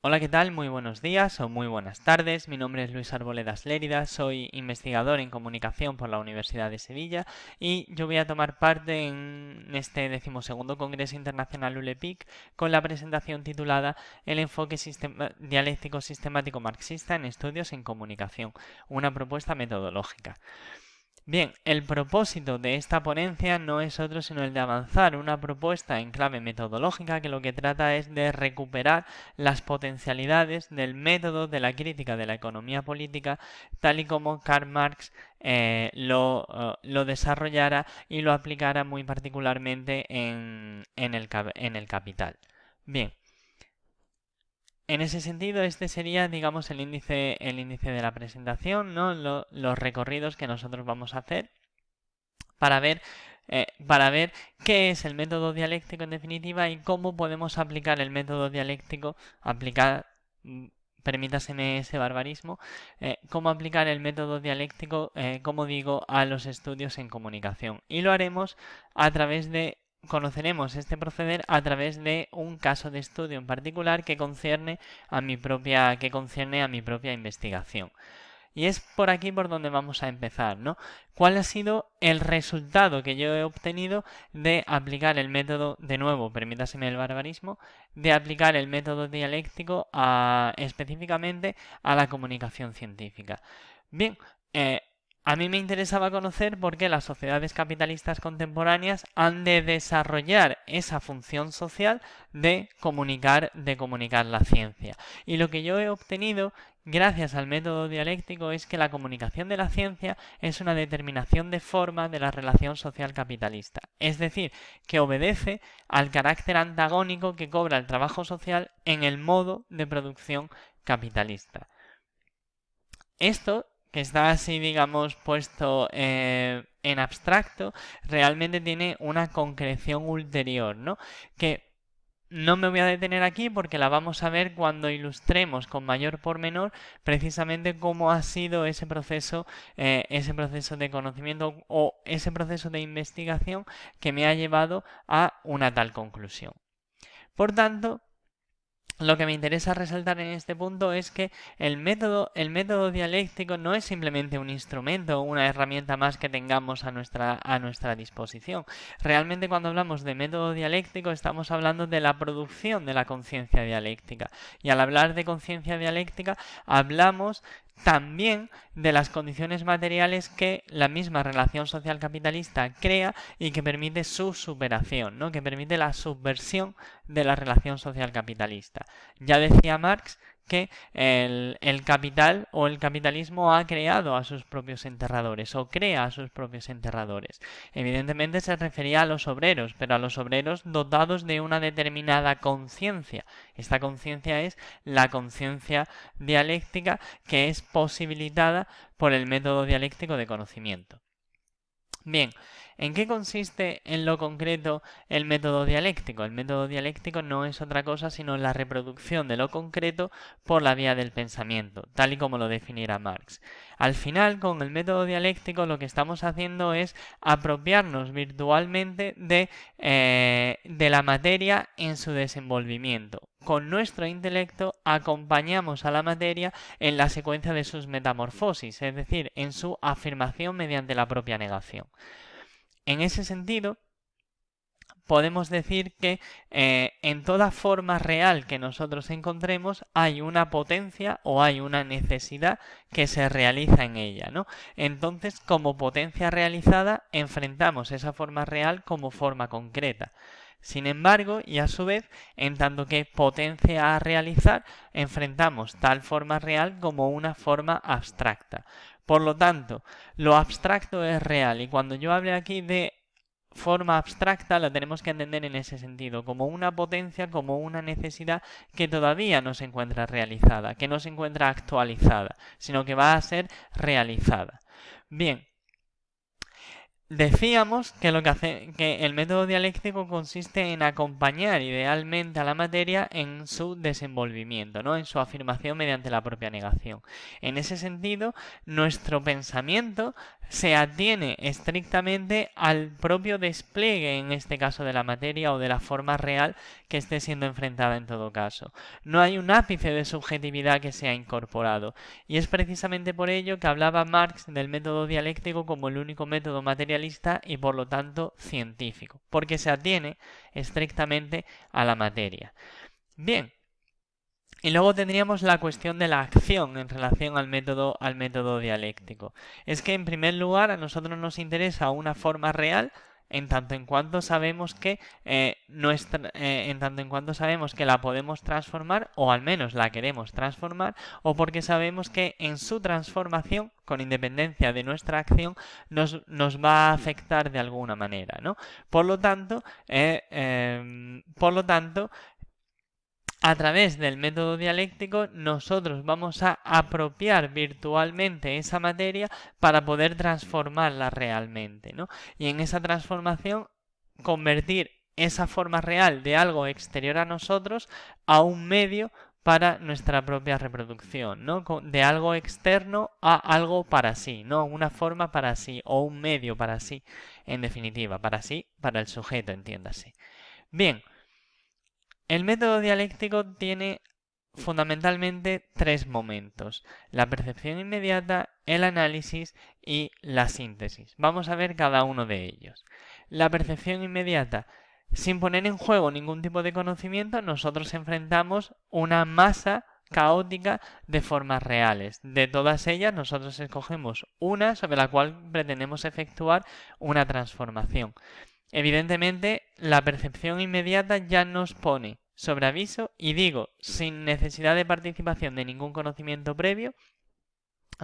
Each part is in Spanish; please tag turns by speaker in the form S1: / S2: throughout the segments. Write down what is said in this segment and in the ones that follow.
S1: Hola, ¿qué tal? Muy buenos días o muy buenas tardes. Mi nombre es Luis Arboledas Lérida, soy investigador en comunicación por la Universidad de Sevilla y yo voy a tomar parte en este 12º Congreso Internacional ULEPIC con la presentación titulada El enfoque dialéctico sistemático marxista en estudios en comunicación, una propuesta metodológica. Bien, el propósito de esta ponencia no es otro sino el de avanzar una propuesta en clave metodológica que lo que trata es de recuperar las potencialidades del método de la crítica de la economía política tal y como Karl Marx lo desarrollara y lo aplicara muy particularmente en el Capital. Bien. En ese sentido, este sería, digamos, el índice de la presentación, ¿no? Los recorridos que nosotros vamos a hacer para ver qué es el método dialéctico en definitiva y cómo podemos aplicar el método dialéctico, permítaseme ese barbarismo, cómo aplicar el método dialéctico, como digo, a los estudios en comunicación. Y lo haremos a través de conoceremos este proceder a través de un caso de estudio en particular que concierne a mi propia investigación. Y es por aquí por donde vamos a empezar, ¿no? ¿Cuál ha sido el resultado que yo he obtenido de aplicar el método, de nuevo, permítaseme el barbarismo, de aplicar el método dialéctico específicamente a la comunicación científica? Bien, a mí me interesaba conocer por qué las sociedades capitalistas contemporáneas han de desarrollar esa función social de comunicar la ciencia. Y lo que yo he obtenido gracias al método dialéctico es que la comunicación de la ciencia es una determinación de forma de la relación social capitalista, es decir, que obedece al carácter antagónico que cobra el trabajo social en el modo de producción capitalista. Esto, que está así, digamos, puesto en abstracto, realmente tiene una concreción ulterior, ¿no? Que no me voy a detener aquí porque la vamos a ver cuando ilustremos con mayor pormenor precisamente cómo ha sido ese proceso de conocimiento o ese proceso de investigación que me ha llevado a una tal conclusión. Por tanto, lo que me interesa resaltar en este punto es que el método dialéctico no es simplemente un instrumento o una herramienta más que tengamos a nuestra disposición. Realmente cuando hablamos de método dialéctico estamos hablando de la producción de la conciencia dialéctica. Y al hablar de conciencia dialéctica hablamos también de las condiciones materiales que la misma relación social capitalista crea y que permite su superación, ¿no? Que permite la subversión de la relación social capitalista. Ya decía Marx que el capital o el capitalismo ha creado a sus propios enterradores o crea a sus propios enterradores. Evidentemente se refería a los obreros, pero a los obreros dotados de una determinada conciencia. Esta conciencia es la conciencia dialéctica que es posibilitada por el método dialéctico de conocimiento. Bien, ¿en qué consiste en lo concreto el método dialéctico? El método dialéctico no es otra cosa sino la reproducción de lo concreto por la vía del pensamiento, tal y como lo definiera Marx. Al final, con el método dialéctico lo que estamos haciendo es apropiarnos virtualmente de la materia en su desenvolvimiento. Con nuestro intelecto acompañamos a la materia en la secuencia de sus metamorfosis, es decir, en su afirmación mediante la propia negación. En ese sentido, podemos decir que en toda forma real que nosotros encontremos hay una potencia o hay una necesidad que se realiza en ella, ¿no? Entonces, como potencia realizada, enfrentamos esa forma real como forma concreta. Sin embargo, y a su vez, en tanto que potencia a realizar, enfrentamos tal forma real como una forma abstracta. Por lo tanto, lo abstracto es real y cuando yo hable aquí de forma abstracta la tenemos que entender en ese sentido, como una potencia, como una necesidad que todavía no se encuentra realizada, que no se encuentra actualizada, sino que va a ser realizada. Bien, decíamos que que el método dialéctico consiste en acompañar idealmente a la materia en su desenvolvimiento, ¿no? En su afirmación mediante la propia negación. En ese sentido, nuestro pensamiento se atiene estrictamente al propio despliegue, en este caso de la materia o de la forma real que esté siendo enfrentada en todo caso. No hay un ápice de subjetividad que sea incorporado. Y es precisamente por ello que hablaba Marx del método dialéctico como el único método materialista y por lo tanto científico, porque se atiene estrictamente a la materia. Bien, y luego tendríamos la cuestión de la acción en relación al método dialéctico. Es que en primer lugar a nosotros nos interesa una forma real en tanto en cuanto sabemos que la podemos transformar, o al menos la queremos transformar, o porque sabemos que en su transformación, con independencia de nuestra acción, nos va a afectar de alguna manera, ¿no? Por lo tanto, a través del método dialéctico nosotros vamos a apropiar virtualmente esa materia para poder transformarla realmente, ¿no? Y en esa transformación convertir esa forma real de algo exterior a nosotros a un medio para nuestra propia reproducción, ¿no? De algo externo a algo para sí, ¿no? Una forma para sí o un medio para sí, en definitiva, para sí, para el sujeto, entiéndase. Bien. El método dialéctico tiene fundamentalmente tres momentos: la percepción inmediata, el análisis y la síntesis. Vamos a ver cada uno de ellos. La percepción inmediata. Sin poner en juego ningún tipo de conocimiento, nosotros enfrentamos una masa caótica de formas reales. De todas ellas, nosotros escogemos una sobre la cual pretendemos efectuar una transformación. Evidentemente, la percepción inmediata ya nos pone sobre aviso, y digo, sin necesidad de participación de ningún conocimiento previo,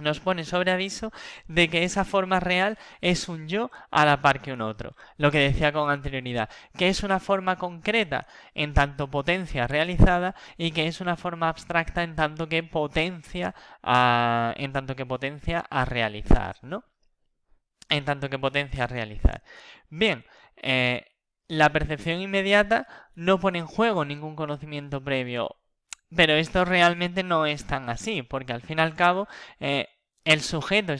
S1: nos pone sobre aviso de que esa forma real es un yo a la par que un otro. Lo que decía con anterioridad, que es una forma concreta en tanto potencia realizada y que es una forma abstracta en tanto que potencia a realizar, ¿no? En tanto que potencia a realizar. Bien, la percepción inmediata no pone en juego ningún conocimiento previo, pero esto realmente no es tan así, porque al fin y al cabo el sujeto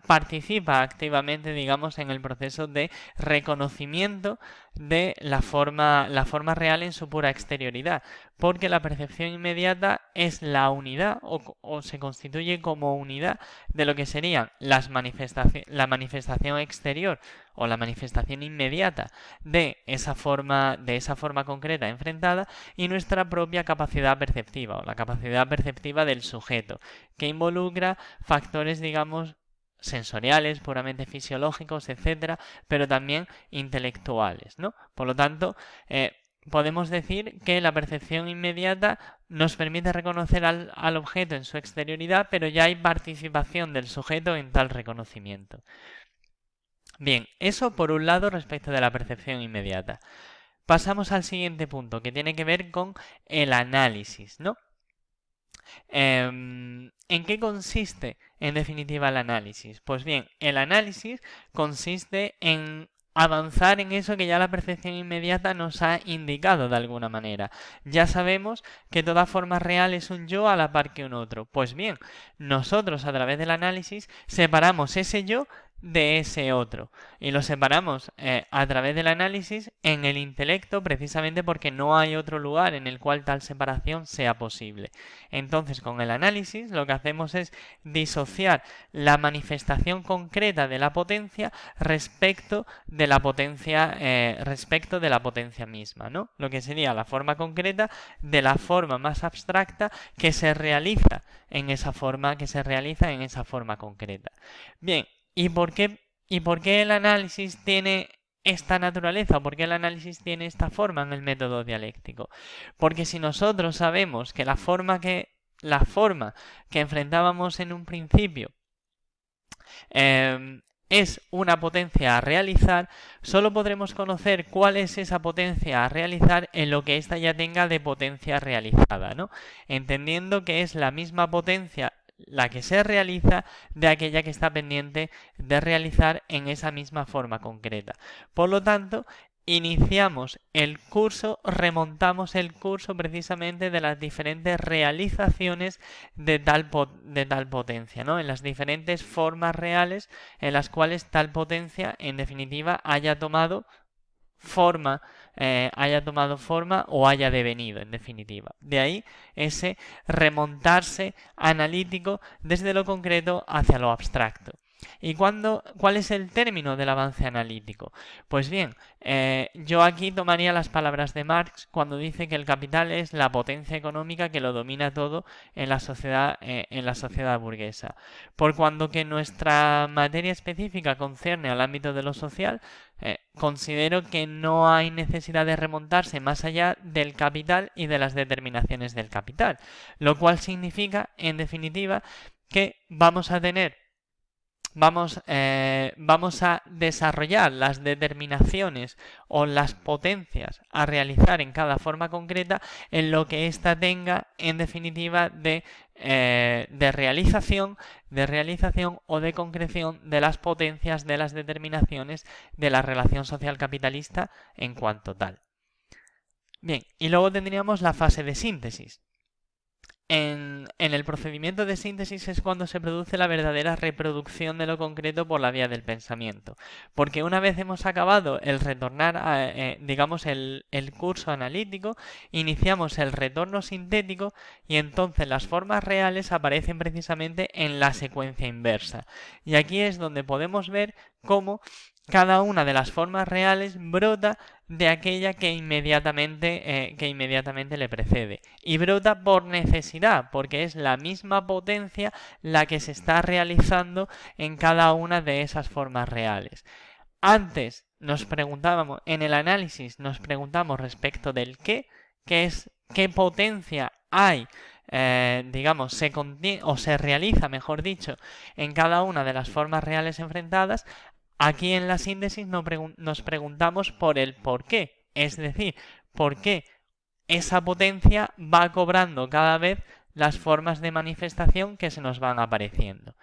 S1: participa activamente, digamos, en el proceso de reconocimiento de la forma real en su pura exterioridad, porque la percepción inmediata es la unidad o se constituye como unidad de lo que serían la manifestación exterior o la manifestación inmediata de esa forma concreta enfrentada y nuestra propia capacidad perceptiva o la capacidad perceptiva del sujeto, que involucra factores, digamos, sensoriales, puramente fisiológicos, etcétera, pero también intelectuales, ¿no? Por lo tanto, podemos decir que la percepción inmediata nos permite reconocer al objeto en su exterioridad, pero ya hay participación del sujeto en tal reconocimiento. Bien, eso por un lado respecto de la percepción inmediata. Pasamos al siguiente punto, que tiene que ver con el análisis, ¿no? ¿En qué consiste, en definitiva, el análisis? Pues bien, el análisis consiste en avanzar en eso que ya la percepción inmediata nos ha indicado de alguna manera. Ya sabemos que toda forma real es un yo a la par que un otro. Pues bien, nosotros a través del análisis separamos ese yo de ese otro y lo separamos a través del análisis en el intelecto, precisamente porque no hay otro lugar en el cual tal separación sea posible. Entonces, con el análisis lo que hacemos es disociar la manifestación concreta de la potencia respecto de la potencia misma, ¿no? Lo que sería la forma concreta de la forma más abstracta que se realiza en esa forma concreta. Bien, ¿y por qué el análisis tiene esta naturaleza? ¿Por qué el análisis tiene esta forma en el método dialéctico? Porque si nosotros sabemos que la forma que enfrentábamos en un principio es una potencia a realizar, solo podremos conocer cuál es esa potencia a realizar en lo que ésta ya tenga de potencia realizada, ¿no? Entendiendo que es la misma potencia la que se realiza de aquella que está pendiente de realizar en esa misma forma concreta. Por lo tanto, iniciamos el curso, remontamos el curso precisamente de las diferentes realizaciones de tal potencia, ¿no? En las diferentes formas reales en las cuales tal potencia, en definitiva, haya tomado forma o haya devenido, en definitiva. De ahí ese remontarse analítico desde lo concreto hacia lo abstracto. ¿Y cuál es el término del avance analítico? Pues bien, yo aquí tomaría las palabras de Marx cuando dice que el capital es la potencia económica que lo domina todo en la sociedad burguesa. Por cuanto que nuestra materia específica concierne al ámbito de lo social, considero que no hay necesidad de remontarse más allá del capital y de las determinaciones del capital, lo cual significa, en definitiva, que vamos a desarrollar las determinaciones o las potencias a realizar en cada forma concreta en lo que ésta tenga, en definitiva, de realización o de concreción de las potencias de las determinaciones de la relación social capitalista en cuanto tal. Bien, y luego tendríamos la fase de síntesis. En el procedimiento de síntesis es cuando se produce la verdadera reproducción de lo concreto por la vía del pensamiento. Porque una vez hemos acabado el retornar, el curso analítico, iniciamos el retorno sintético y entonces las formas reales aparecen precisamente en la secuencia inversa. Y aquí es donde podemos ver cómo cada una de las formas reales brota de aquella que inmediatamente le precede. Y brota por necesidad, porque es la misma potencia la que se está realizando en cada una de esas formas reales. Antes en el análisis nos preguntamos respecto del qué potencia hay, se realiza, mejor dicho, en cada una de las formas reales enfrentadas. Aquí en la síntesis nos preguntamos por el por qué, es decir, por qué esa potencia va cobrando cada vez las formas de manifestación que se nos van apareciendo.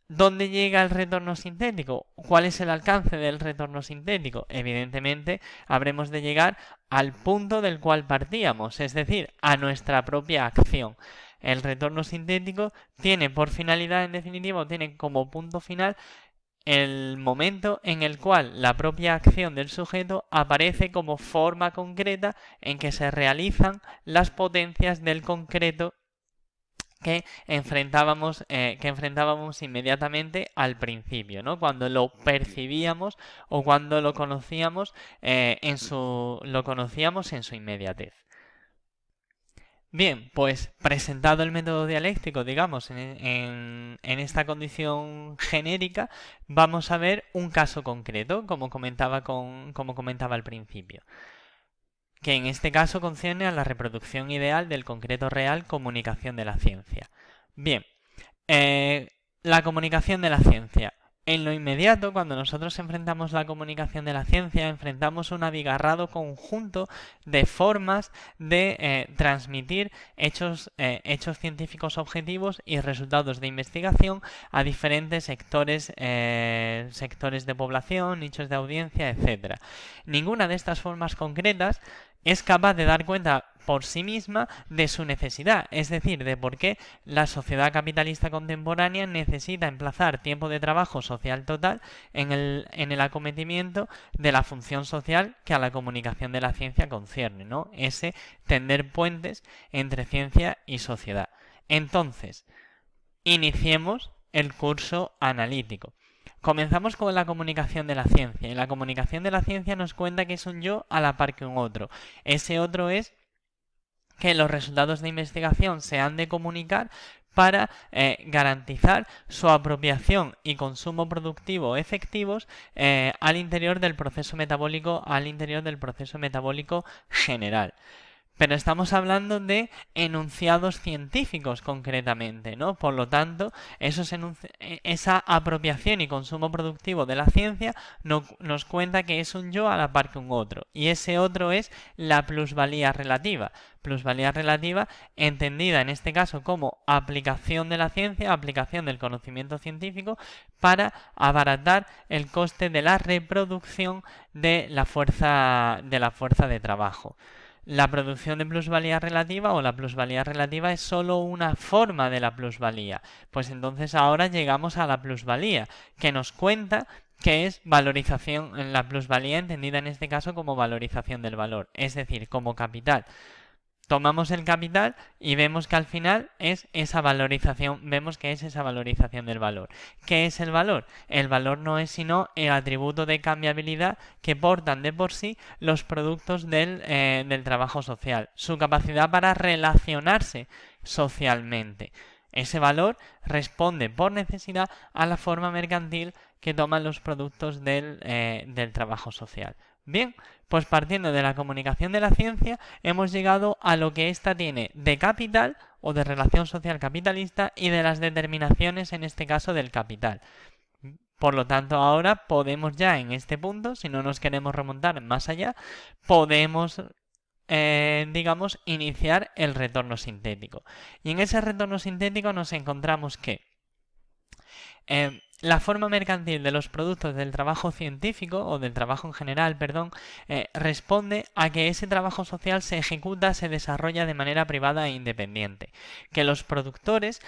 S1: ¿Dónde llega el retorno sintético? ¿Cuál es el alcance del retorno sintético? Evidentemente, habremos de llegar al punto del cual partíamos, es decir, a nuestra propia acción. El retorno sintético tiene por finalidad, en definitiva, tiene como punto final el momento en el cual la propia acción del sujeto aparece como forma concreta en que se realizan las potencias del concreto que enfrentábamos inmediatamente al principio, ¿no? Cuando lo percibíamos o cuando lo conocíamos en su inmediatez. Bien, pues presentado el método dialéctico, digamos, en esta condición genérica, vamos a ver un caso concreto, como comentaba al principio, que en este caso concierne a la reproducción ideal del concreto real comunicación de la ciencia. Bien, la comunicación de la ciencia. En lo inmediato, cuando nosotros enfrentamos la comunicación de la ciencia, enfrentamos un abigarrado conjunto de formas de transmitir hechos científicos objetivos y resultados de investigación a diferentes sectores de población, nichos de audiencia, etc. Ninguna de estas formas concretas es capaz de dar cuenta por sí misma de su necesidad, es decir, de por qué la sociedad capitalista contemporánea necesita emplazar tiempo de trabajo social total en el acometimiento de la función social que a la comunicación de la ciencia concierne, ¿no? Ese tender puentes entre ciencia y sociedad. Entonces, iniciemos el curso analítico. Comenzamos con la comunicación de la ciencia. Y la comunicación de la ciencia nos cuenta que es un yo a la par que un otro. Ese otro es que los resultados de investigación se han de comunicar para garantizar su apropiación y consumo productivo efectivos al interior del proceso metabólico general. pero estamos hablando de enunciados científicos concretamente, ¿no? Por lo tanto, esa apropiación y consumo productivo de la ciencia nos cuenta que es un yo a la par que un otro, y ese otro es la plusvalía relativa. Plusvalía relativa entendida en este caso como aplicación de la ciencia, aplicación del conocimiento científico para abaratar el coste de la reproducción de la fuerza de trabajo. La producción de plusvalía relativa o la plusvalía relativa es solo una forma de la plusvalía. Pues entonces ahora llegamos a la plusvalía, que nos cuenta que es valorización, la plusvalía entendida en este caso como valorización del valor, es decir, como capital. Tomamos el capital y vemos que al final es esa valorización, vemos que es esa valorización del valor. ¿Qué es el valor? El valor no es sino el atributo de cambiabilidad que portan de por sí los productos del trabajo social, su capacidad para relacionarse socialmente. Ese valor responde por necesidad a la forma mercantil que toman los productos del trabajo social. Bien, pues partiendo de la comunicación de la ciencia, hemos llegado a lo que ésta tiene de capital o de relación social capitalista y de las determinaciones, en este caso, del capital. Por lo tanto, ahora podemos ya en este punto, si no nos queremos remontar más allá, podemos digamos, iniciar el retorno sintético. Y en ese retorno sintético nos encontramos que la forma mercantil de los productos del trabajo científico, o del trabajo en general, perdón, responde a que ese trabajo social se ejecuta, se desarrolla de manera privada e independiente. Que los productores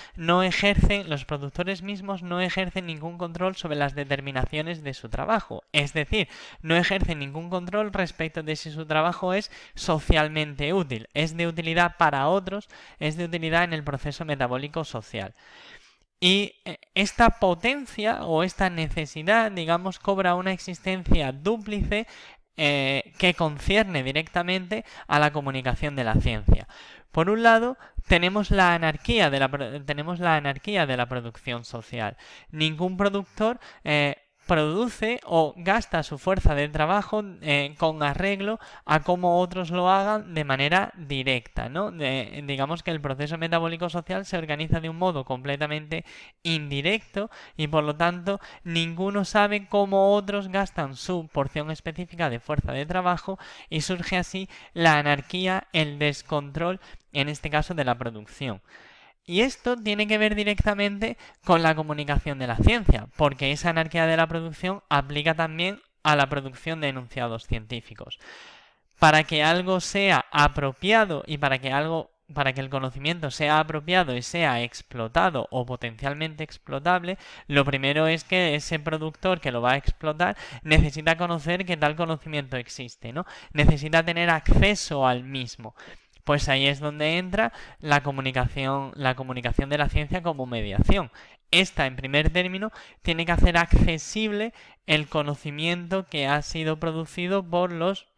S1: mismos no ejercen ningún control sobre las determinaciones de su trabajo. Es decir, no ejercen ningún control respecto de si su trabajo es socialmente útil, es de utilidad para otros, es de utilidad en el proceso metabólico social. Y esta potencia o esta necesidad, digamos, cobra una existencia dúplice que concierne directamente a la comunicación de la ciencia. Por un lado, tenemos la anarquía de la producción social. Ningún productor produce o gasta su fuerza de trabajo con arreglo a cómo otros lo hagan de manera directa, ¿no? Digamos que el proceso metabólico social se organiza de un modo completamente indirecto y por lo tanto ninguno sabe cómo otros gastan su porción específica de fuerza de trabajo y surge así la anarquía, el descontrol, en este caso de la producción. Y esto tiene que ver directamente con la comunicación de la ciencia, porque esa anarquía de la producción aplica también a la producción de enunciados científicos. Para que algo sea apropiado y para que el conocimiento sea apropiado y sea explotado o potencialmente explotable, lo primero es que ese productor que lo va a explotar necesita conocer que tal conocimiento existe, ¿no? Necesita tener acceso al mismo. Pues ahí es donde entra la comunicación de la ciencia como mediación. Esta, en primer término, tiene que hacer accesible el conocimiento que ha sido producido por los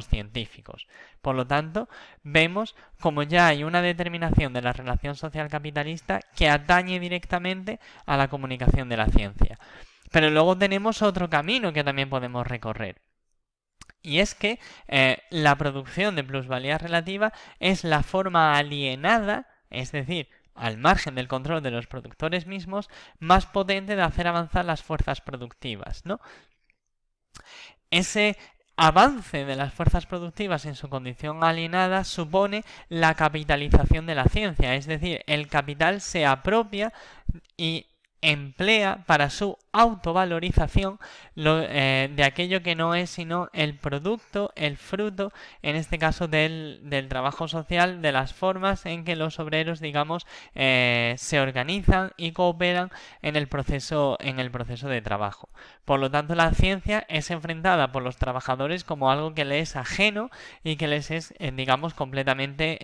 S1: científicos. Por lo tanto, vemos como ya hay una determinación de la relación social capitalista que atañe directamente a la comunicación de la ciencia. Pero luego tenemos otro camino que también podemos recorrer. Y es que la producción de plusvalía relativa es la forma alienada, es decir, al margen del control de los productores mismos, más potente de hacer avanzar las fuerzas productivas, ¿no? Ese avance de las fuerzas productivas en su condición alienada supone la capitalización de la ciencia, es decir, el capital se apropia y emplea para su autovalorización de aquello que no es sino el producto, el fruto, en este caso del trabajo social, de las formas en que los obreros, digamos, se organizan y cooperan en el proceso de trabajo. Por lo tanto, la ciencia es enfrentada por los trabajadores como algo que les es ajeno y que les es, digamos, completamente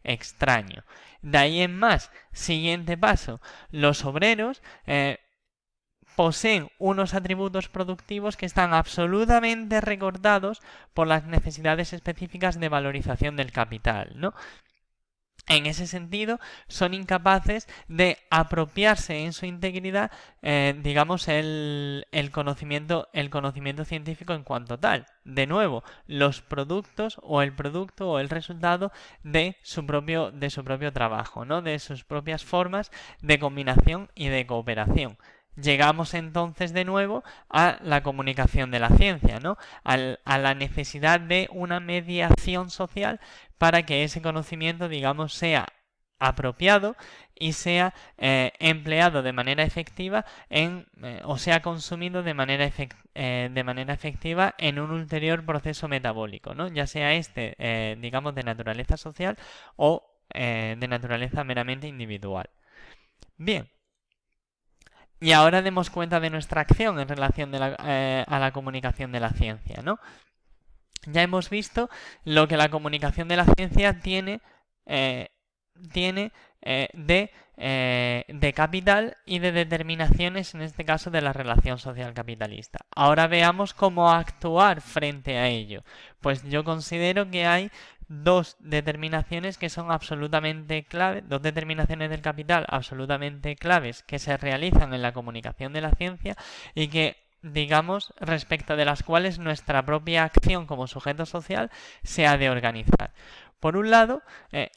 S1: extraño. De ahí en más, siguiente paso, los obreros poseen unos atributos productivos que están absolutamente recortados por las necesidades específicas de valorización del capital, ¿no? En ese sentido, son incapaces de apropiarse en su integridad, digamos, el conocimiento científico en cuanto tal. De nuevo, los productos o el producto o el resultado de su propio trabajo, ¿no? De sus propias formas de combinación y de cooperación. Llegamos entonces de nuevo a la comunicación de la ciencia, ¿no? A la necesidad de una mediación social para que ese conocimiento, digamos, sea apropiado y sea empleado de manera efectiva o sea consumido de manera efectiva en un ulterior proceso metabólico, ¿no? Ya sea digamos, de naturaleza social o de naturaleza meramente individual. Bien. Y ahora demos cuenta de nuestra acción en relación a la comunicación de la ciencia, ¿no? Ya hemos visto lo que la comunicación de la ciencia tiene de capital y de determinaciones, en este caso de la relación social capitalista. Ahora veamos cómo actuar frente a ello. Pues yo considero que hay dos determinaciones que son absolutamente claves, dos determinaciones del capital absolutamente claves que se realizan en la comunicación de la ciencia y que, digamos, respecto de las cuales nuestra propia acción como sujeto social se ha de organizar. Por un lado,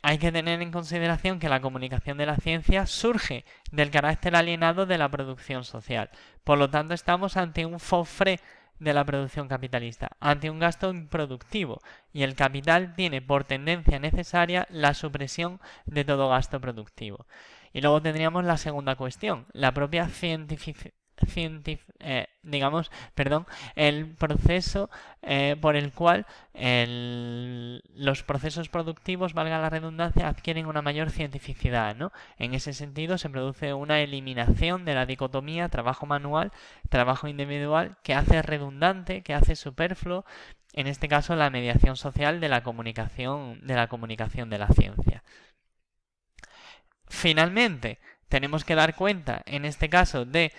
S1: hay que tener en consideración que la comunicación de la ciencia surge del carácter alienado de la producción social. Por lo tanto, estamos ante un faux-frais de la producción capitalista, ante un gasto improductivo, y el capital tiene por tendencia necesaria la supresión de todo gasto productivo. Y luego tendríamos la segunda cuestión, la propia el proceso por el cual los procesos productivos, valga la redundancia, adquieren una mayor cientificidad, ¿no? En ese sentido se produce una eliminación de la dicotomía trabajo manual, trabajo individual, que hace redundante, que hace superfluo, en este caso, la mediación social de la comunicación de la ciencia. Finalmente, tenemos que dar cuenta, en este caso, del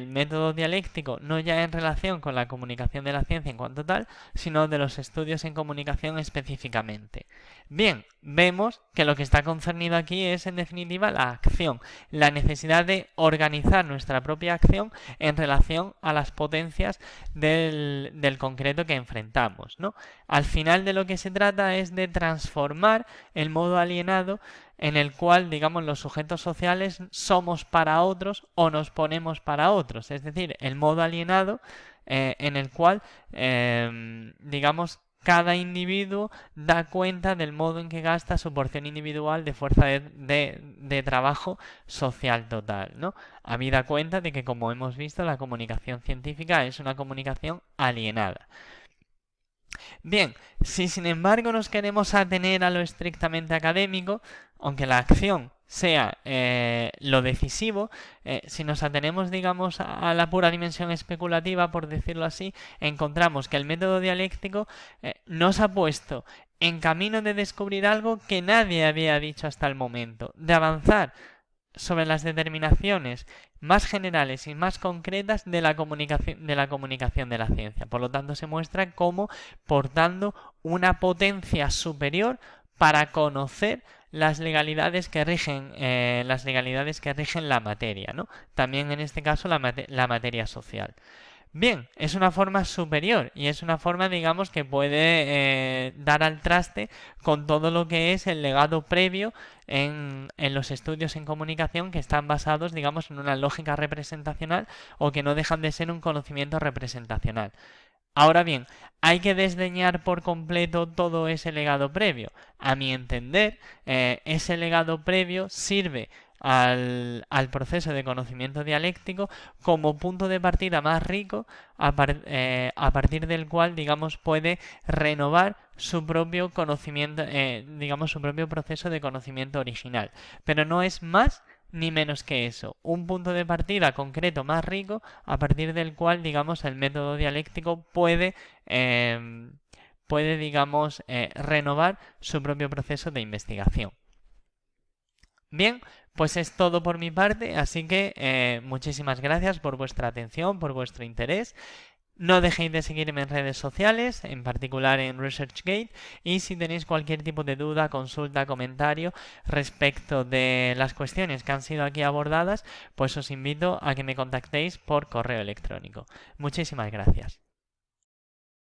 S1: método dialéctico, no ya en relación con la comunicación de la ciencia en cuanto tal, sino de los estudios en comunicación específicamente. Bien, vemos que lo que está concernido aquí es, en definitiva, la acción, la necesidad de organizar nuestra propia acción en relación a las potencias del concreto que enfrentamos, ¿no? Al final de lo que se trata es de transformar el modo alienado en el cual, digamos, los sujetos sociales somos para otros o nos ponemos para otros. Es decir, el modo alienado en el cual, digamos, cada individuo da cuenta del modo en que gasta su porción individual de fuerza de trabajo social total, ¿no? Habida cuenta de que, como hemos visto, la comunicación científica es una comunicación alienada. Bien, si sin embargo nos queremos atener a lo estrictamente académico, aunque la acción sea lo decisivo, si nos atenemos, digamos, a la pura dimensión especulativa, por decirlo así, encontramos que el método dialéctico nos ha puesto en camino de descubrir algo que nadie había dicho hasta el momento, de avanzar sobre las determinaciones más generales y más concretas de la comunicación de la ciencia. Por lo tanto, se muestra como portando una potencia superior para conocer las legalidades que rigen la materia, ¿no? También en este caso la materia social. Bien, es una forma superior y es una forma, digamos, que puede dar al traste con todo lo que es el legado previo en los estudios en comunicación, que están basados, digamos, en una lógica representacional o que no dejan de ser un conocimiento representacional. Ahora bien, ¿hay que desdeñar por completo todo ese legado previo? A mi entender, ese legado previo sirve al proceso de conocimiento dialéctico como punto de partida más rico a partir del cual, digamos, puede renovar su propio conocimiento, digamos, su propio proceso de conocimiento original. Pero no es más ni menos que eso, un punto de partida concreto más rico a partir del cual, digamos, el método dialéctico puede digamos, renovar su propio proceso de investigación. Bien, pues es todo por mi parte, así que muchísimas gracias por vuestra atención, por vuestro interés. No dejéis de seguirme en redes sociales, en particular en ResearchGate, y si tenéis cualquier tipo de duda, consulta, comentario respecto de las cuestiones que han sido aquí abordadas, pues os invito a que me contactéis por correo electrónico. Muchísimas gracias.